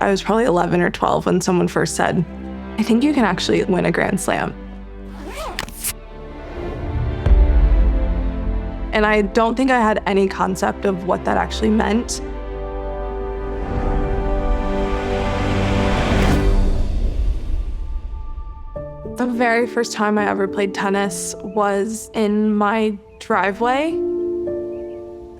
I was probably 11 or 12 when someone first said, I think you can actually win a Grand Slam. And I don't think I had any concept of what that actually meant. The very first time I ever played tennis was in my driveway.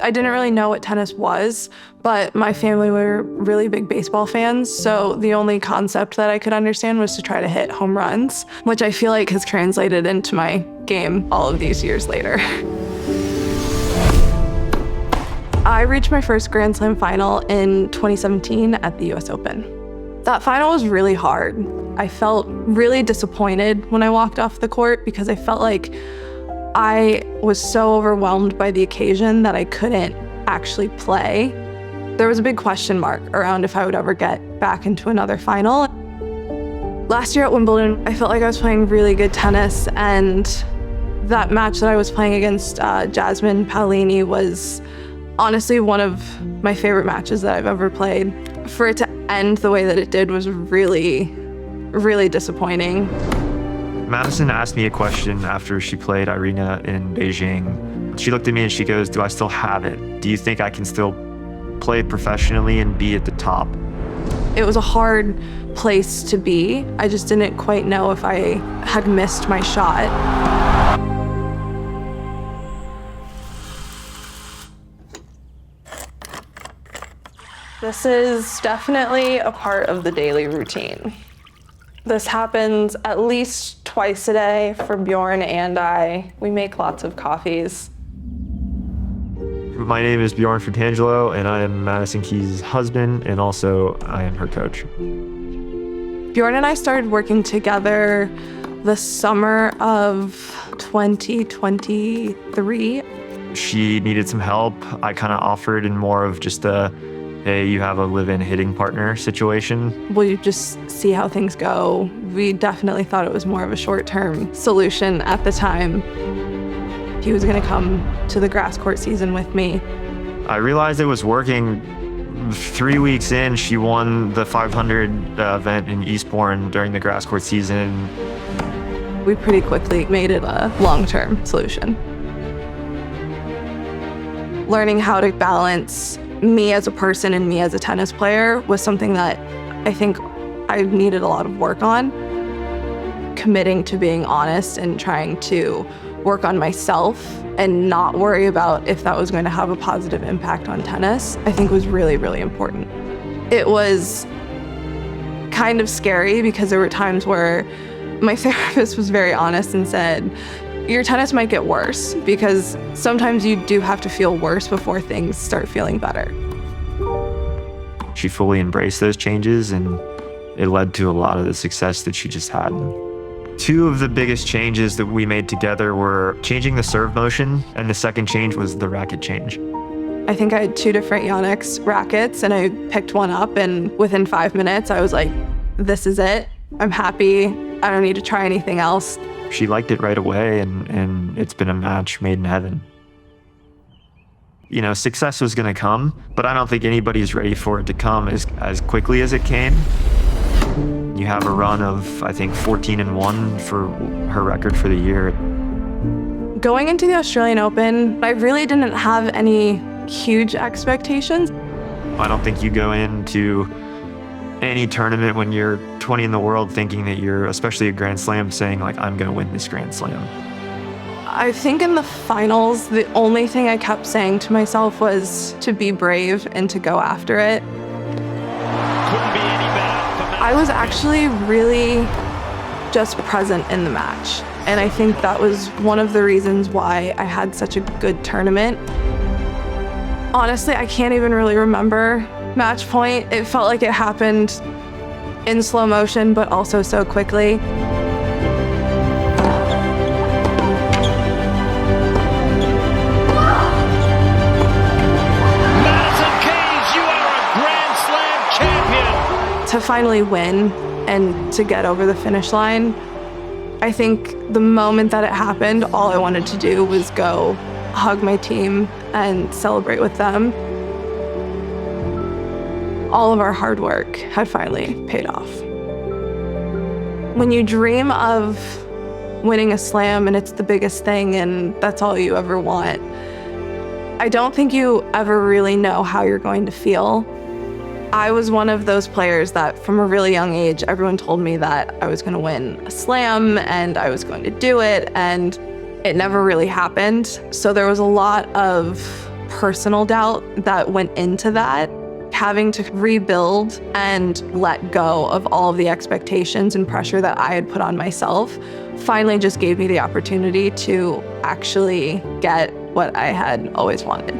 I didn't really know what tennis was, but my family were really big baseball fans, so the only concept that I could understand was to try to hit home runs, which I feel like has translated into my game all of these years later. I reached my first Grand Slam final in 2017 at the US Open. That final was really hard. I felt really disappointed when I walked off the court because I felt like I was so overwhelmed by the occasion that I couldn't actually play. There was a big question mark around if I would ever get back into another final. Last year at Wimbledon, I felt like I was playing really good tennis, and that match that I was playing against Jasmine Paolini was honestly one of my favorite matches that I've ever played. For it to end the way that it did was really, really disappointing. Madison asked me a question after she played Irina in Beijing. She looked at me and she goes, do I still have it? Do you think I can still play professionally and be at the top? It was a hard place to be. I just didn't quite know if I had missed my shot. This is definitely a part of the daily routine. This happens at least twice a day for Bjorn and I. We make lots of coffees. My name is Bjorn Fratangelo, and I am Madison Keys' husband, and also I am her coach. Bjorn and I started working together the summer of 2023. She needed some help. I kind of offered in more of just a, hey, you have a live-in hitting partner situation. Will you just see how things go? We definitely thought it was more of a short-term solution at the time. He was gonna come to the grass court season with me. I realized it was working. 3 weeks in, she won the 500 event in Eastbourne during the grass court season. We pretty quickly made it a long-term solution. Learning how to balance me as a person and me as a tennis player was something that I think I needed a lot of work on. Committing to being honest and trying to work on myself and not worry about if that was going to have a positive impact on tennis, I think was really, really important. It was kind of scary because there were times where my therapist was very honest and said, your tennis might get worse because sometimes you do have to feel worse before things start feeling better. She fully embraced those changes, and it led to a lot of the success that she just had. Two of the biggest changes that we made together were changing the serve motion, and the second change was the racket change. I think I had 2 different YONEX rackets, and I picked one up, and within 5 minutes I was like, this is it. I'm happy. I don't need to try anything else. She liked it right away, and it's been a match made in heaven. You know, success was gonna come, but I don't think anybody's ready for it to come as quickly as it came. You have a run of, I think, 14-1 for her record for the year. Going into the Australian Open, I really didn't have any huge expectations. I don't think you go into any tournament when you're 20 in the world thinking that you're, especially a Grand Slam, saying like, I'm gonna win this Grand Slam. I think in the finals, the only thing I kept saying to myself was to be brave and to go after it. Couldn't be any better. I was actually really just present in the match. And I think that was one of the reasons why I had such a good tournament. Honestly, I can't even really remember match point. It felt like it happened in slow motion, but also so quickly. Madison Keys, you are a Grand Slam champion. To finally win and to get over the finish line, I think the moment that it happened, all I wanted to do was go hug my team and celebrate with them. all of our hard work had finally paid off. When you dream of winning a slam and it's the biggest thing and that's all you ever want, I don't think you ever really know how you're going to feel. I was one of those players that from a really young age, everyone told me that I was going to win a slam and I was going to do it, and it never really happened. So there was a lot of personal doubt that went into that. Having to rebuild and let go of all of the expectations and pressure that I had put on myself finally just gave me the opportunity to actually get what I had always wanted.